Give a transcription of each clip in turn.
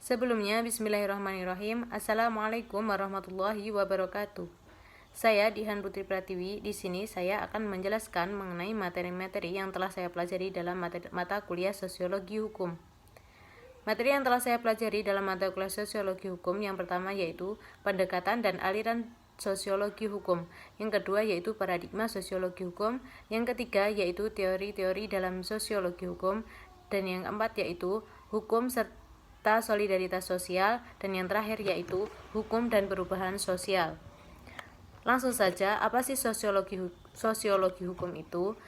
Sebelumnya, bismillahirrahmanirrahim. Assalamualaikum warahmatullahi wabarakatuh. Saya Dihan Putri Pratiwi. Di sini saya akan menjelaskan mengenai materi-materi yang telah saya pelajari dalam mata kuliah Sosiologi Hukum. Materi yang telah saya pelajari dalam mata kuliah Sosiologi Hukum yang pertama yaitu pendekatan dan aliran Sosiologi Hukum. Yang kedua yaitu paradigma Sosiologi Hukum. Yang ketiga yaitu teori-teori dalam Sosiologi Hukum. Dan yang keempat yaitu hukum serta solidaritas sosial. Dan yang terakhir yaitu hukum dan perubahan sosial. Langsung saja, apa sih sosiologi hukum itu?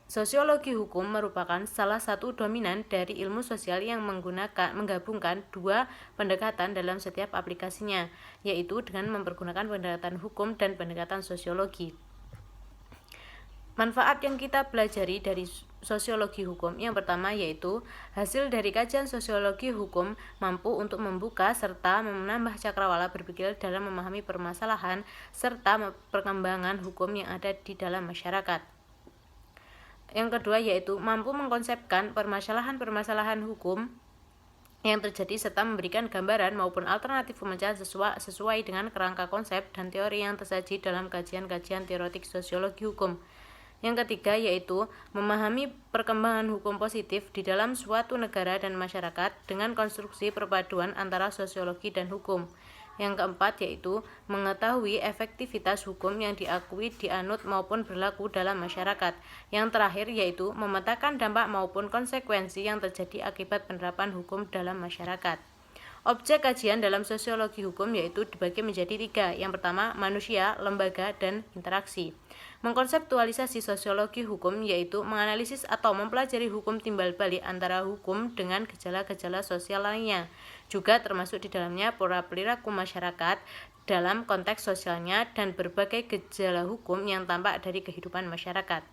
Sosiologi hukum merupakan salah satu dominan dari ilmu sosial yang menggabungkan dua pendekatan dalam setiap aplikasinya, yaitu dengan mempergunakan pendekatan hukum dan pendekatan sosiologi. Manfaat yang kita pelajari dari sosiologi hukum yang pertama yaitu hasil dari kajian sosiologi hukum mampu untuk membuka serta menambah cakrawala berpikir dalam memahami permasalahan serta perkembangan hukum yang ada di dalam masyarakat. Yang kedua yaitu mampu mengkonsepkan permasalahan-permasalahan hukum yang terjadi serta memberikan gambaran maupun alternatif pemecahan sesuai dengan kerangka konsep dan teori yang tersaji dalam kajian-kajian teoretik sosiologi hukum. Yang ketiga yaitu memahami perkembangan hukum positif di dalam suatu negara dan masyarakat dengan konstruksi perpaduan antara sosiologi dan hukum. Yang keempat yaitu mengetahui efektivitas hukum yang diakui, dianut maupun berlaku dalam masyarakat. Yang terakhir yaitu memetakan dampak maupun konsekuensi yang terjadi akibat penerapan hukum dalam masyarakat. Objek kajian dalam sosiologi hukum yaitu dibagi menjadi tiga. Yang pertama, manusia, lembaga, dan interaksi. Mengkonseptualisasi sosiologi hukum yaitu menganalisis atau mempelajari hukum timbal balik antara hukum dengan gejala-gejala sosial lainnya. Juga termasuk di dalamnya pola perilaku masyarakat dalam konteks sosialnya dan berbagai gejala hukum yang tampak dari kehidupan masyarakat.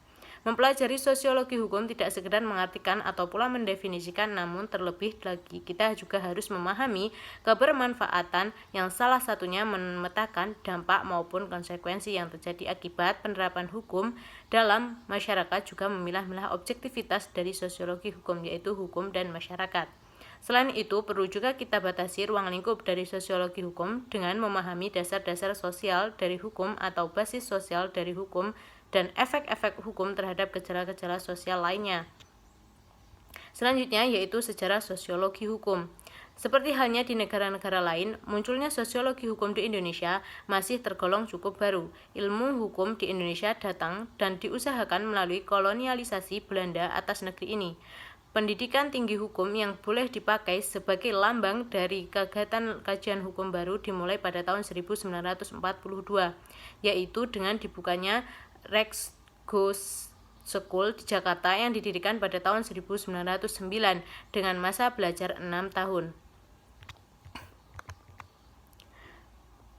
Mempelajari sosiologi hukum tidak sekedar mengartikan atau pula mendefinisikan, namun terlebih lagi kita juga harus memahami kebermanfaatan yang salah satunya memetakan dampak maupun konsekuensi yang terjadi akibat penerapan hukum dalam masyarakat, juga memilah-milah objektivitas dari sosiologi hukum yaitu hukum dan masyarakat. Selain itu, perlu juga kita batasi ruang lingkup dari sosiologi hukum dengan memahami dasar-dasar sosial dari hukum atau basis sosial dari hukum dan efek-efek hukum terhadap gejala-gejala sosial lainnya. Selanjutnya yaitu sejarah sosiologi hukum. Seperti halnya di negara-negara lain, munculnya sosiologi hukum di Indonesia masih tergolong cukup baru. Ilmu hukum di Indonesia datang dan diusahakan melalui kolonialisasi Belanda atas negeri ini. Pendidikan tinggi hukum yang boleh dipakai sebagai lambang dari kegiatan kajian hukum baru dimulai pada tahun 1942, yaitu dengan dibukanya Rex Go School di Jakarta yang didirikan pada tahun 1909 dengan masa belajar 6 tahun.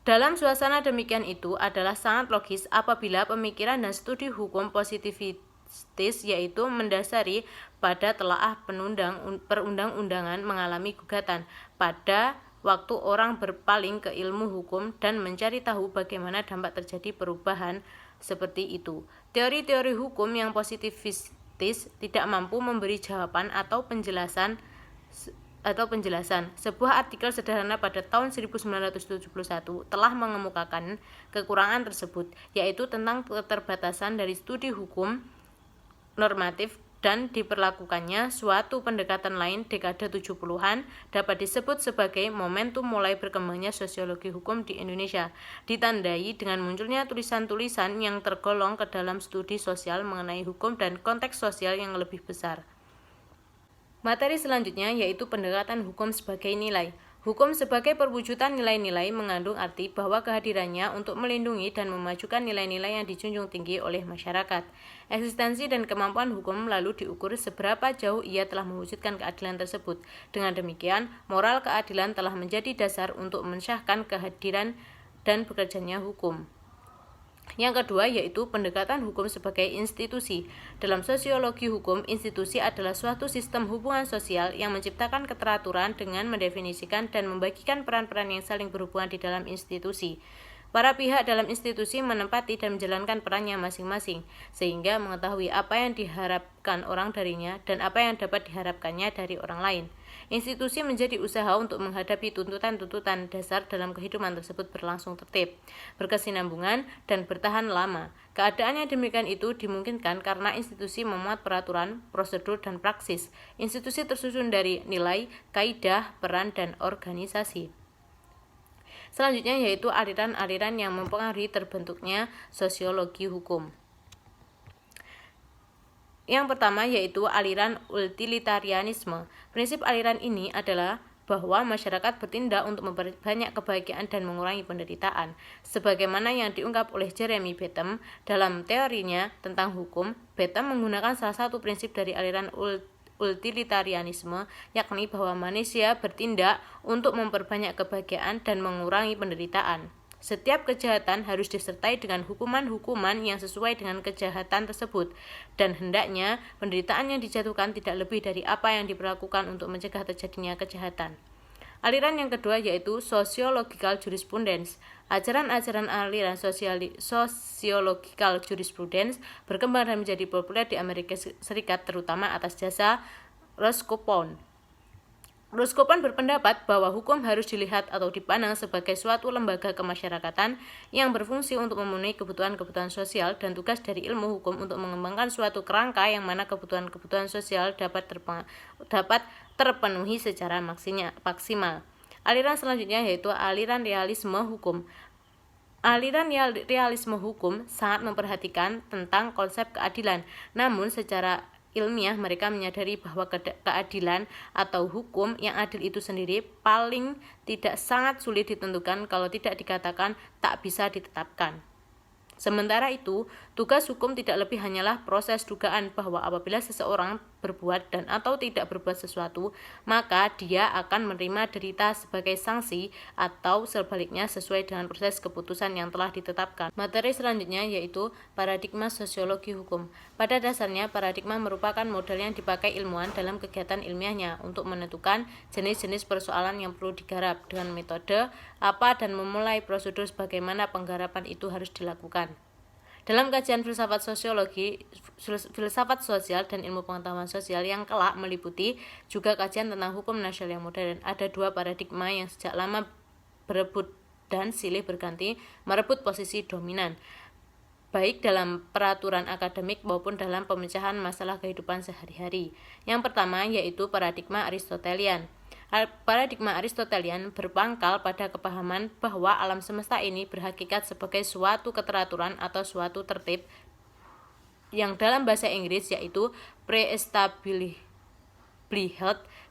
Dalam suasana demikian itu adalah sangat logis apabila pemikiran dan studi hukum positivistis yaitu mendasari pada telaah perundang-undangan mengalami gugatan pada waktu orang berpaling ke ilmu hukum dan mencari tahu bagaimana dampak terjadi perubahan seperti itu. Teori-teori hukum yang positivistis tidak mampu memberi jawaban atau penjelasan. Sebuah artikel sederhana pada tahun 1971 telah mengemukakan kekurangan tersebut, yaitu tentang keterbatasan dari studi hukum normatif dan diperlakukannya suatu pendekatan lain dekade 70-an dapat disebut sebagai momentum mulai berkembangnya sosiologi hukum di Indonesia, ditandai dengan munculnya tulisan-tulisan yang tergolong ke dalam studi sosial mengenai hukum dan konteks sosial yang lebih besar. Materi selanjutnya yaitu pendekatan hukum sebagai nilai. Hukum sebagai perwujudan nilai-nilai mengandung arti bahwa kehadirannya untuk melindungi dan memajukan nilai-nilai yang dijunjung tinggi oleh masyarakat. Eksistensi dan kemampuan hukum lalu diukur seberapa jauh ia telah mewujudkan keadilan tersebut. Dengan demikian, moral keadilan telah menjadi dasar untuk mensyahkan kehadiran dan bekerjanya hukum. Yang kedua yaitu pendekatan hukum sebagai institusi. Dalam sosiologi hukum, institusi adalah suatu sistem hubungan sosial yang menciptakan keteraturan dengan mendefinisikan dan membagikan peran-peran yang saling berhubungan di dalam institusi. Para pihak dalam institusi menempati dan menjalankan perannya masing-masing, sehingga mengetahui apa yang diharapkan orang darinya dan apa yang dapat diharapkannya dari orang lain. Institusi menjadi usaha untuk menghadapi tuntutan-tuntutan dasar dalam kehidupan tersebut berlangsung tertib, berkesinambungan, dan bertahan lama. Keadaannya demikian itu dimungkinkan karena institusi memuat peraturan, prosedur, dan praksis. Institusi tersusun dari nilai, kaidah, peran, dan organisasi. Selanjutnya yaitu aliran-aliran yang mempengaruhi terbentuknya sosiologi hukum. Yang pertama yaitu aliran utilitarianisme. Prinsip aliran ini adalah bahwa masyarakat bertindak untuk memperbanyak kebahagiaan dan mengurangi penderitaan. Sebagaimana yang diungkap oleh Jeremy Bentham dalam teorinya tentang hukum, Bentham menggunakan salah satu prinsip dari aliran utilitarianisme, yakni bahwa manusia bertindak untuk memperbanyak kebahagiaan dan mengurangi penderitaan. Setiap kejahatan harus disertai dengan hukuman-hukuman yang sesuai dengan kejahatan tersebut, dan hendaknya penderitaan yang dijatuhkan tidak lebih dari apa yang diperlakukan untuk mencegah terjadinya kejahatan. Aliran yang kedua yaitu sociological jurisprudence. Ajaran-ajaran aliran sociological jurisprudence berkembang dan menjadi populer di Amerika Serikat terutama atas jasa Roscoe. Roscoe berpendapat bahwa hukum harus dilihat atau dipandang sebagai suatu lembaga kemasyarakatan yang berfungsi untuk memenuhi kebutuhan-kebutuhan sosial, dan tugas dari ilmu hukum untuk mengembangkan suatu kerangka yang mana kebutuhan-kebutuhan sosial dapat terpenuhi secara maksimal. Aliran selanjutnya yaitu aliran realisme hukum. Aliran realisme hukum sangat memperhatikan tentang konsep keadilan, namun secara ilmiah mereka menyadari bahwa keadilan atau hukum yang adil itu sendiri paling tidak sangat sulit ditentukan kalau tidak dikatakan tak bisa ditetapkan. Sementara itu, tugas hukum tidak lebih hanyalah proses dugaan bahwa apabila seseorang berbuat dan atau tidak berbuat sesuatu, maka dia akan menerima derita sebagai sanksi atau sebaliknya sesuai dengan proses keputusan yang telah ditetapkan. Materi selanjutnya yaitu paradigma sosiologi hukum. Pada dasarnya, paradigma merupakan model yang dipakai ilmuwan dalam kegiatan ilmiahnya untuk menentukan jenis-jenis persoalan yang perlu digarap dengan metode apa dan memulai prosedur bagaimana penggarapan itu harus dilakukan. Dalam kajian filsafat sosiologi, filsafat sosial dan ilmu pengetahuan sosial yang kelak meliputi juga kajian tentang hukum nasional yang modern, ada dua paradigma yang sejak lama berebut dan silih berganti merebut posisi dominan, baik dalam peraturan akademik maupun dalam pemecahan masalah kehidupan sehari-hari. Yang pertama yaitu paradigma Aristotelian. Paradigma Aristotelian berpangkal pada kepahaman bahwa alam semesta ini berhakikat sebagai suatu keteraturan atau suatu tertib yang dalam bahasa Inggris yaitu pre-established,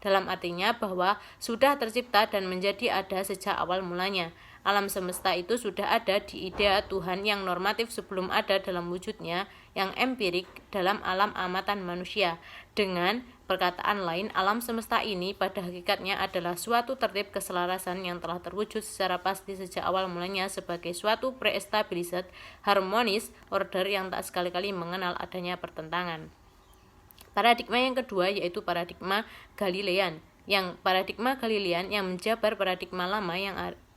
dalam artinya bahwa sudah tercipta dan menjadi ada sejak awal mulanya. Alam semesta itu sudah ada di ide Tuhan yang normatif sebelum ada dalam wujudnya yang empirik dalam alam amatan manusia. Dengan perkataan lain, alam semesta ini pada hakikatnya adalah suatu tertib keselarasan yang telah terwujud secara pasti sejak awal mulanya sebagai suatu pre-established, harmonis order yang tak sekali-kali mengenal adanya pertentangan. Paradigma yang kedua yaitu paradigma Galilean. Paradigma Galilean yang menjabar paradigma lama yang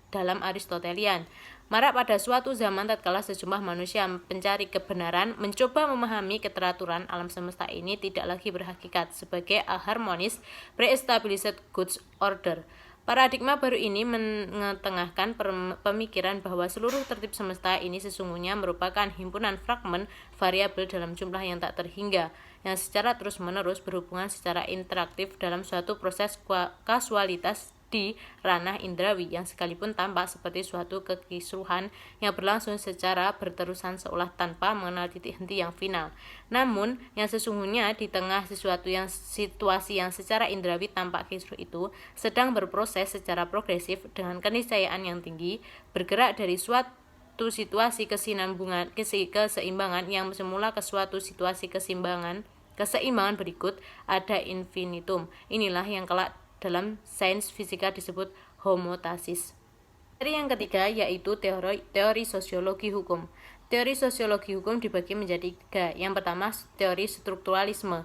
dalam Aristotelian. Marak pada suatu zaman tatkala sejumlah manusia pencari kebenaran mencoba memahami keteraturan alam semesta ini tidak lagi berhakikat sebagai a harmonis pre-established good order. Paradigma baru ini mengetengahkan pemikiran bahwa seluruh tertib semesta ini sesungguhnya merupakan himpunan fragmen variabel dalam jumlah yang tak terhingga, yang secara terus-menerus berhubungan secara interaktif dalam suatu proses kasualitas di ranah indrawi yang sekalipun tampak seperti suatu kekisruhan yang berlangsung secara berterusan seolah tanpa mengenal titik henti yang final. Namun, yang sesungguhnya di tengah situasi yang secara indrawi tampak kisruh itu sedang berproses secara progresif dengan keniscayaan yang tinggi, bergerak dari suatu situasi keseimbangan yang semula ke suatu situasi keseimbangan berikut ada infinitum. Inilah yang kelak dalam sains fisika disebut homeostasis. Teori yang ketiga yaitu teori sosiologi hukum. Teori sosiologi hukum dibagi menjadi tiga. Yang pertama, teori strukturalisme.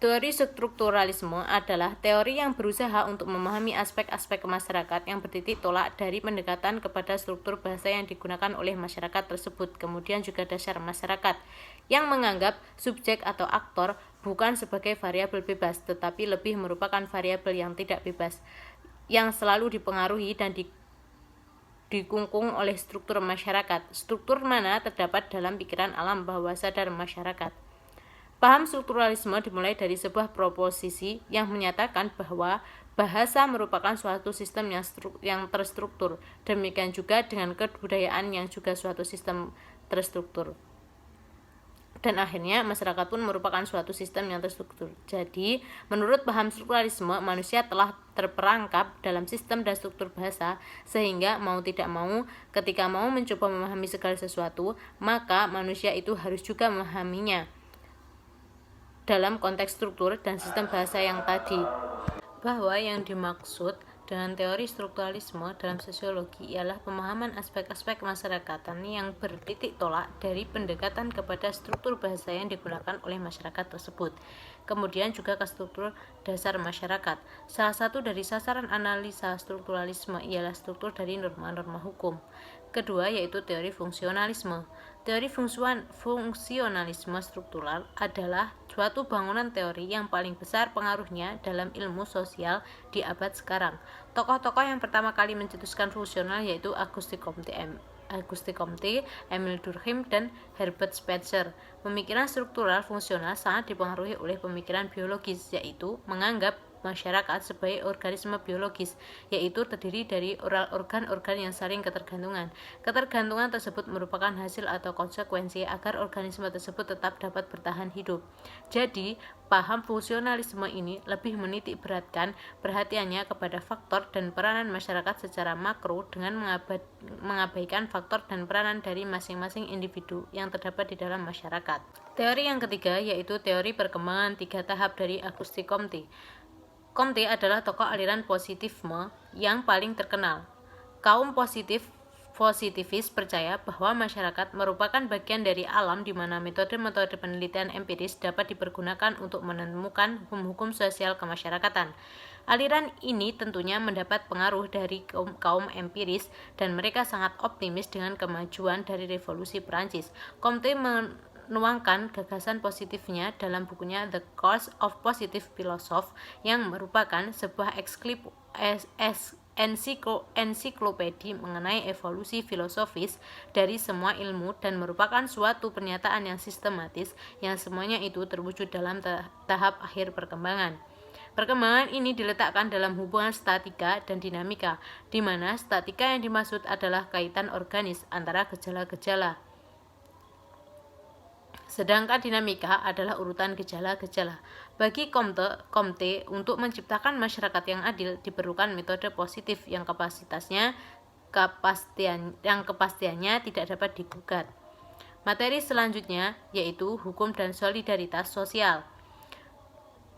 Teori strukturalisme adalah teori yang berusaha untuk memahami aspek-aspek masyarakat yang bertitik tolak dari pendekatan kepada struktur bahasa yang digunakan oleh masyarakat tersebut, kemudian juga dasar masyarakat, yang menganggap subjek atau aktor bukan sebagai variabel bebas, tetapi lebih merupakan variabel yang tidak bebas, yang selalu dipengaruhi dan dikungkung oleh struktur masyarakat. Struktur mana terdapat dalam pikiran alam bawah sadar masyarakat. Paham strukturalisme dimulai dari sebuah proposisi yang menyatakan bahwa bahasa merupakan suatu sistem yang terstruktur. Demikian juga dengan kebudayaan yang juga suatu sistem terstruktur. Dan akhirnya masyarakat pun merupakan suatu sistem yang terstruktur. Jadi, menurut paham strukturalisme, manusia telah terperangkap dalam sistem dan struktur bahasa, sehingga mau tidak mau, ketika mau mencoba memahami segala sesuatu, maka manusia itu harus juga memahaminya dalam konteks struktur dan sistem bahasa yang tadi. Bahwa yang dimaksud dengan teori strukturalisme dalam sosiologi ialah pemahaman aspek-aspek masyarakatan yang bertitik tolak dari pendekatan kepada struktur bahasa yang digunakan oleh masyarakat tersebut. Kemudian juga ke struktur dasar masyarakat. Salah satu dari sasaran analisa strukturalisme ialah struktur dari norma-norma hukum. Kedua yaitu teori fungsionalisme. Teori fungsionalisme struktural adalah suatu bangunan teori yang paling besar pengaruhnya dalam ilmu sosial di abad sekarang. Tokoh-tokoh yang pertama kali mencetuskan fungsional yaitu Auguste Comte, Emil Durkheim, dan Herbert Spencer. Pemikiran struktural fungsional sangat dipengaruhi oleh pemikiran biologis, yaitu menganggap masyarakat sebagai organisme biologis, yaitu terdiri dari organ-organ yang saling ketergantungan. Ketergantungan tersebut merupakan hasil atau konsekuensi agar organisme tersebut tetap dapat bertahan hidup. Jadi, paham fungsionalisme ini lebih menitik beratkan perhatiannya kepada faktor dan peranan masyarakat secara makro dengan mengabaikan faktor dan peranan dari masing-masing individu yang terdapat di dalam masyarakat. Teori yang ketiga yaitu teori perkembangan 3 tahap dari Auguste Comte. Comte adalah tokoh aliran positivisme yang paling terkenal. Kaum positivis percaya bahwa masyarakat merupakan bagian dari alam di mana metode-metode penelitian empiris dapat dipergunakan untuk menemukan hukum-hukum sosial kemasyarakatan. Aliran ini tentunya mendapat pengaruh dari kaum empiris dan mereka sangat optimis dengan kemajuan dari revolusi Perancis. Comte menuangkan gagasan positifnya dalam bukunya The Course of Positive Philosophy yang merupakan sebuah ensiklopedi mengenai evolusi filosofis dari semua ilmu dan merupakan suatu pernyataan yang sistematis yang semuanya itu terwujud dalam tahap akhir perkembangan. Perkembangan ini diletakkan dalam hubungan statika dan dinamika, di mana statika yang dimaksud adalah kaitan organis antara gejala-gejala. Sedangkan dinamika adalah urutan gejala-gejala. Bagi Comte, untuk menciptakan masyarakat yang adil diperlukan metode positif yang kepastiannya tidak dapat digugat. Materi selanjutnya yaitu hukum dan solidaritas sosial.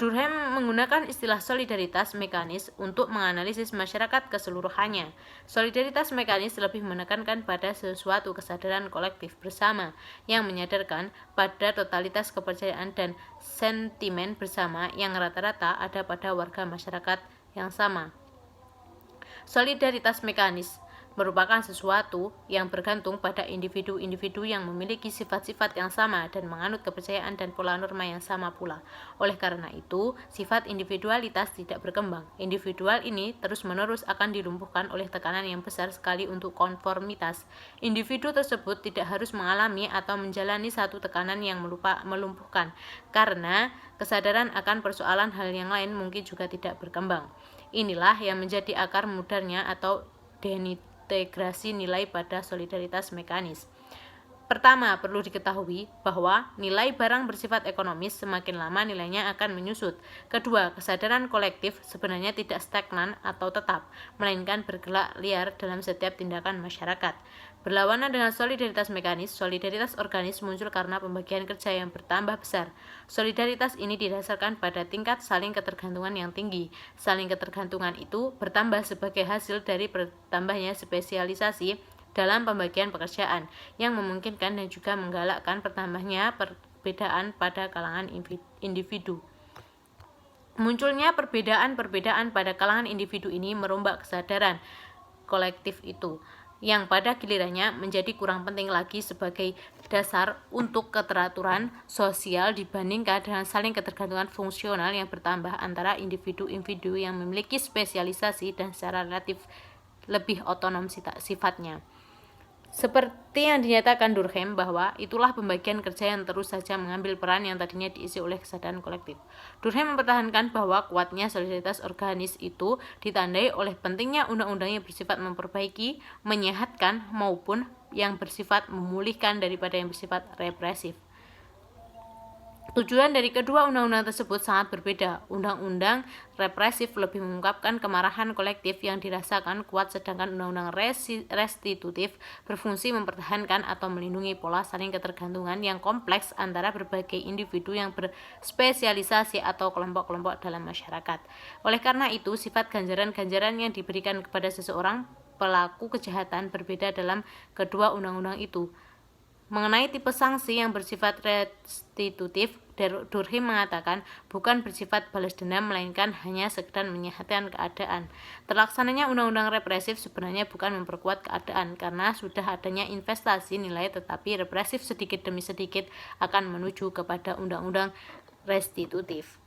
Durkheim menggunakan istilah solidaritas mekanis untuk menganalisis masyarakat keseluruhannya. Solidaritas mekanis lebih menekankan pada sesuatu kesadaran kolektif bersama yang menyadarkan pada totalitas kepercayaan dan sentimen bersama yang rata-rata ada pada warga masyarakat yang sama. Solidaritas mekanis merupakan sesuatu yang bergantung pada individu-individu yang memiliki sifat-sifat yang sama dan menganut kepercayaan dan pola norma yang sama pula. Oleh karena itu, sifat individualitas tidak berkembang. Individual ini terus-menerus akan dilumpuhkan oleh tekanan yang besar sekali untuk konformitas. Individu tersebut tidak harus mengalami atau menjalani satu tekanan yang melumpuhkan, karena kesadaran akan persoalan hal yang lain mungkin juga tidak berkembang. Inilah yang menjadi akar mudarnya atau integrasi nilai pada solidaritas mekanis. Pertama, perlu diketahui bahwa nilai barang bersifat ekonomis semakin lama nilainya akan menyusut. Kedua, kesadaran kolektif sebenarnya tidak stagnan atau tetap, melainkan bergerak liar dalam setiap tindakan masyarakat. Berlawanan dengan solidaritas mekanis, solidaritas organis muncul karena pembagian kerja yang bertambah besar. Solidaritas ini didasarkan pada tingkat saling ketergantungan yang tinggi. Saling ketergantungan itu bertambah sebagai hasil dari bertambahnya spesialisasi dalam pembagian pekerjaan yang memungkinkan dan juga menggalakkan bertambahnya perbedaan pada kalangan individu. Munculnya perbedaan-perbedaan pada kalangan individu ini merombak kesadaran kolektif itu. yang pada gilirannya menjadi kurang penting lagi sebagai dasar untuk keteraturan sosial dibandingkan dengan saling ketergantungan fungsional yang bertambah antara individu-individu yang memiliki spesialisasi dan secara relatif lebih otonom sifatnya. Seperti yang dinyatakan Durkheim bahwa itulah pembagian kerja yang terus saja mengambil peran yang tadinya diisi oleh kesadaran kolektif. Durkheim mempertahankan bahwa kuatnya solidaritas organis itu ditandai oleh pentingnya undang-undang yang bersifat memperbaiki, menyehatkan, maupun yang bersifat memulihkan daripada yang bersifat represif. Tujuan dari kedua undang-undang tersebut sangat berbeda. Undang-undang represif lebih mengungkapkan kemarahan kolektif yang dirasakan kuat, sedangkan undang-undang restitutif berfungsi mempertahankan atau melindungi pola saling ketergantungan yang kompleks antara berbagai individu yang berspesialisasi atau kelompok-kelompok dalam masyarakat. Oleh karena itu, sifat ganjaran-ganjaran yang diberikan kepada seseorang pelaku kejahatan berbeda dalam kedua undang-undang itu. Mengenai tipe sanksi yang bersifat restitutif, Durkheim mengatakan bukan bersifat balas dendam melainkan hanya sekedar menyehatkan keadaan. Terlaksananya undang-undang represif sebenarnya bukan memperkuat keadaan karena sudah adanya investasi nilai, tetapi represif sedikit demi sedikit akan menuju kepada undang-undang restitutif.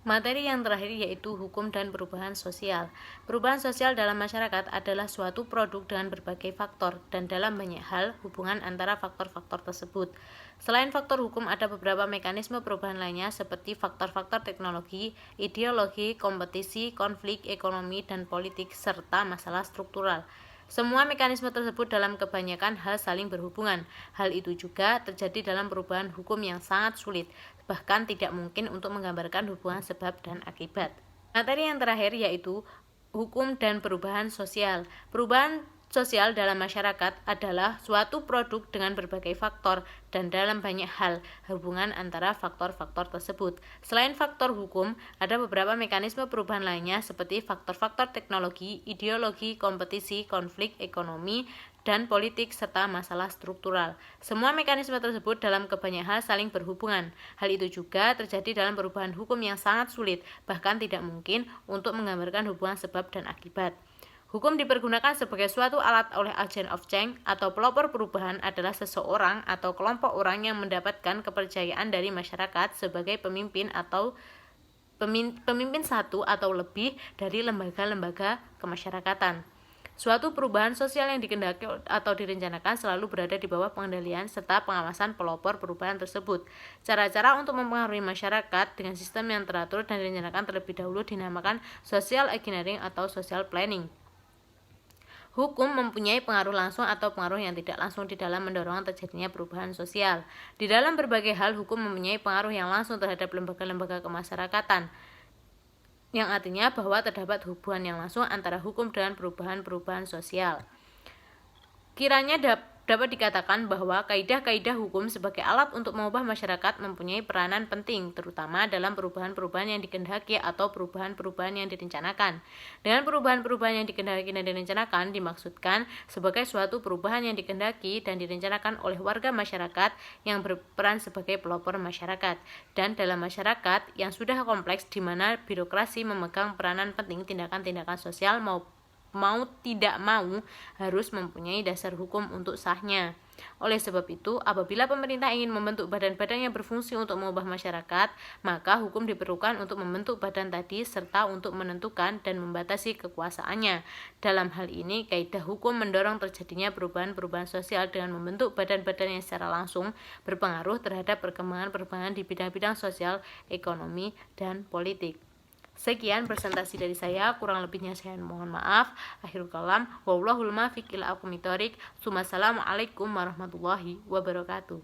Materi yang terakhir yaitu hukum dan perubahan sosial. Perubahan sosial dalam masyarakat adalah suatu produk dengan berbagai faktor, dan dalam banyak hal hubungan antara faktor-faktor tersebut. Selain faktor hukum, ada beberapa mekanisme perubahan lainnya seperti faktor-faktor teknologi, ideologi, kompetisi, konflik, ekonomi, dan politik, serta masalah struktural. Semua mekanisme tersebut dalam kebanyakan hal saling berhubungan. Hal itu juga terjadi dalam perubahan hukum yang sangat sulit, bahkan tidak mungkin untuk menggambarkan hubungan sebab dan akibat. Materi yang terakhir yaitu hukum dan perubahan sosial. Perubahan sosial dalam masyarakat adalah suatu produk dengan berbagai faktor dan dalam banyak hal hubungan antara faktor-faktor tersebut. Selain faktor hukum, ada beberapa mekanisme perubahan lainnya seperti faktor-faktor teknologi, ideologi, kompetisi, konflik, ekonomi, dan politik, serta masalah struktural. Semua mekanisme tersebut dalam kebanyakan hal saling berhubungan. Hal itu juga terjadi dalam perubahan hukum yang sangat sulit, bahkan tidak mungkin untuk menggambarkan hubungan sebab dan akibat. Hukum dipergunakan sebagai suatu alat oleh agent of change atau pelopor perubahan adalah seseorang atau kelompok orang yang mendapatkan kepercayaan dari masyarakat sebagai pemimpin atau pemimpin satu atau lebih dari lembaga-lembaga kemasyarakatan. Suatu perubahan sosial yang dikehendaki atau direncanakan selalu berada di bawah pengendalian serta pengawasan pelopor perubahan tersebut. Cara-cara untuk mempengaruhi masyarakat dengan sistem yang teratur dan direncanakan terlebih dahulu dinamakan social engineering atau social planning. Hukum mempunyai pengaruh langsung atau pengaruh yang tidak langsung di dalam mendorong terjadinya perubahan sosial. Di dalam berbagai hal, hukum mempunyai pengaruh yang langsung terhadap lembaga-lembaga kemasyarakatan, yang artinya bahwa terdapat hubungan yang langsung antara hukum dan perubahan-perubahan sosial. Kiranya dapat dikatakan bahwa kaidah-kaidah hukum sebagai alat untuk mengubah masyarakat mempunyai peranan penting, terutama dalam perubahan-perubahan yang dikehendaki atau perubahan-perubahan yang direncanakan. Dengan perubahan-perubahan yang dikehendaki dan direncanakan dimaksudkan sebagai suatu perubahan yang dikehendaki dan direncanakan oleh warga masyarakat yang berperan sebagai pelopor masyarakat. Dan dalam masyarakat yang sudah kompleks di mana birokrasi memegang peranan penting, tindakan-tindakan sosial mau tidak mau harus mempunyai dasar hukum untuk sahnya. Oleh sebab itu, apabila pemerintah ingin membentuk badan-badan yang berfungsi untuk mengubah masyarakat, maka hukum diperlukan untuk membentuk badan tadi serta untuk menentukan dan membatasi kekuasaannya. Dalam hal ini, kaidah hukum mendorong terjadinya perubahan-perubahan sosial dengan membentuk badan-badan yang secara langsung berpengaruh terhadap perkembangan-perkembangan di bidang-bidang sosial, ekonomi, dan politik. Sekian presentasi dari saya, kurang lebihnya saya mohon maaf. Akhirul kalam, wallahul muwaffiq ila aqwamit thoriq. Assalamualaikum warahmatullahi wabarakatuh.